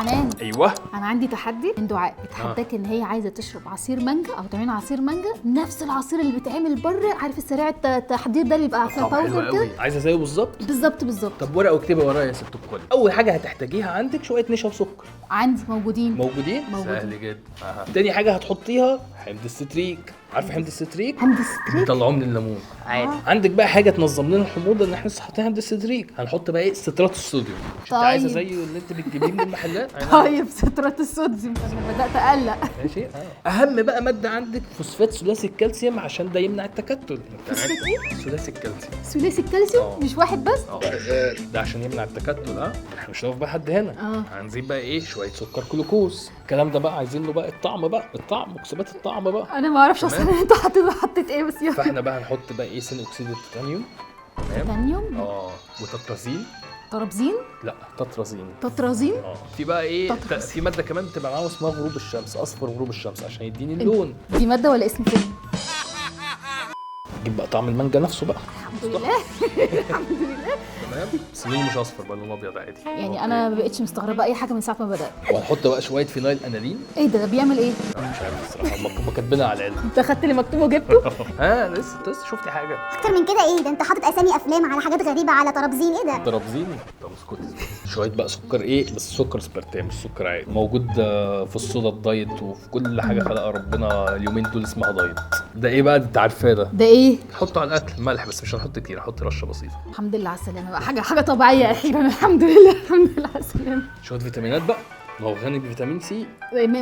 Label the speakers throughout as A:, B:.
A: حنان،
B: ايوه
A: انا عندي تحدي من دعاء، بتحداك ان هي عايزه تشرب عصير مانجا او تعمل عصير مانجا نفس العصير اللي بيتعمل بره، عارف السريع التحضير ده اللي بيبقى في باودر كده.
B: عايزه زيه بالظبط.
A: بالظبط.
B: طب ورقه واكتبي ورايا يا ست الكل. اول حاجه هتحتاجيها عندك شويه نشا وسكر.
A: عندي موجودين.
B: سهل جدا. تاني حاجه هتحطيها حمض الستريك. عارفه حمض الستريك؟
A: حمض الستريك
B: بيطلعوه من الليمون عادي. عندك بقى حاجه تنظم لنا الحموضه، ان احنا لسه حاطين حمض الستريك. هنحط بقى ايه؟ سترات الصوديوم. مش انت عايزه زيه اللي انت بتجيبيه من المحلات؟
A: طيب سترات الصوديوم، انا بدات اقلق.
B: ماشي. اهم بقى ماده عندك فوسفات ثلاثي الكالسيوم، عشان ده يمنع التكتل.
A: فوسفات ايه؟
B: ثلاثي الكالسيوم.
A: ثلاثي الكالسيوم مش واحد بس.
B: ده عشان يمنع التكتل. احنا مش هنقف بقى حد هنا. هنزيد بقى ايه؟ شويه سكر جلوكوز. الكلام ده بقى عايزين له بقى الطعم مكسبات الطعم بقى.
A: انا ما اعرفش اصلا انت حطيت ايه بس يلا.
B: فاحنا بقى هنحط بقى ايه؟ ثاني اكسيد التيتانيوم.
A: تيتانيوم
B: وتترازين.
A: ترابزين.
B: لا
A: تترازين.
B: في بقى ايه؟ في ماده كمان بتبقى معاها اسمها غروب الشمس، اصفر غروب الشمس، عشان يديني اللون.
A: دي ماده ولا اسم فيلم؟
B: جيب بقى طعم المانجا نفسه بقى.
A: الحمد لله. الحمد لله.
B: تمام. بس لونه مش اصفر بقى، لونه ابيض عادي.
A: يعني انا ما بقتش مستغربه اي حاجه من ساعه ما بدات.
B: وهنحط بقى شويه فينايل انالين.
A: ايه ده بيعمل ايه؟
B: انا مش عارف الصراحه، ما كاتبينها على العلم.
A: انت خدت اللي مكتوب وجبته؟
B: انا لسه شفتي حاجه
C: اكتر من كده؟ ايه ده انت حاطط اسامي افلام على حاجات غريبه على ترابزين، ايه ده؟
B: ترابزين. طب اسكتي. شويه بقى سكر ايه؟ بس سكر سبرتام مش سكر عادي، موجود في الصودا الدايت وفي كل حاجه خلقها ربنا اليومين دول اسمها دايت. ده ايه بقى انت عارفاه
A: ده ايه؟
B: نحطه على الاكل ملح، بس مش هنحط كتير، هحط رشه بسيطه.
A: الحمد لله على السلامه بقى، حاجه طبيعيه اخيرا. الحمد لله على السلامه.
B: شويه فيتامينات بقى، ما هو غني بفيتامين سي.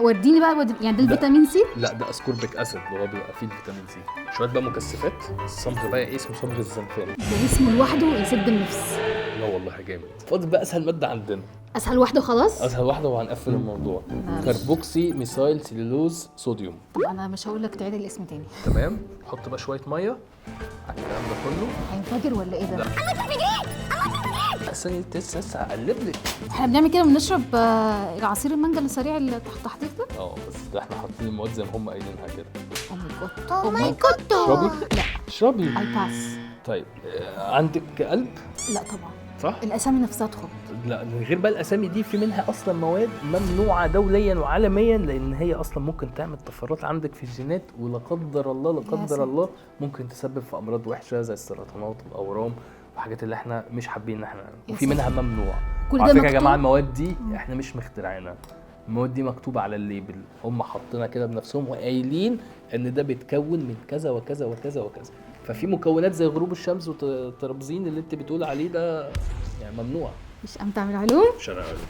A: وديني بقى يعني ده الفيتامين سي؟
B: لا ده اسكوربيك اسيد اللي هو بيبقى فيه الفيتامين سي. شويه بقى مكثفات. الصمغ بقى ايه؟ اسمه صمغ الزنفان.
A: ده اسمه لوحده يسد النفس.
B: لا والله جامد. فاضل بقى اسهل ماده عندنا.
A: اسهل واحده خلاص؟
B: اسهل واحده وهنقفل الموضوع. كربوكسي ميثايل سيلولوز صوديوم.
A: طب انا مش هقول لك تعيد الاسم تاني.
B: تمام. حط بقى شويه ميه على الكلام ده كله.
A: هينفجر ولا ايه ده؟
B: ثانية لسه هقلب لك.
A: احنا بنعمل كده بنشرب العصير المانجا السريع اللي تحت ده؟
B: بس ده احنا حاطين المواد زي ما هم قايلينها كده.
A: او ماي جود.
B: اشربي.
A: لا
B: اشربي.
A: اي باس.
B: طيب عندك قلب؟
A: لا طبعا.
B: صح؟
A: الاسامي نفسها تخض.
B: لا غير بقى الاسامي دي، في منها اصلا مواد ممنوعه دوليا وعالميا، لان هي اصلا ممكن تعمل طفرات عندك في الجينات، ولا قدر الله ممكن تسبب في امراض وحشه زي السرطانات والاورام وحاجات اللي احنا مش حابين ان احنا، وفي منها ممنوع. على فكره يا جماعه المواد دي احنا مش مخترعينها، المواد دي مكتوبه على الليبل، هم حاطينها كده بنفسهم وقايلين ان ده بيتكون من كذا وكذا وكذا وكذا. ففي مكونات زي غروب الشمس وترابزين اللي انت بتقول عليه ده يعني ممنوع.
A: مش امتع من العلوم؟
B: شرع علوم.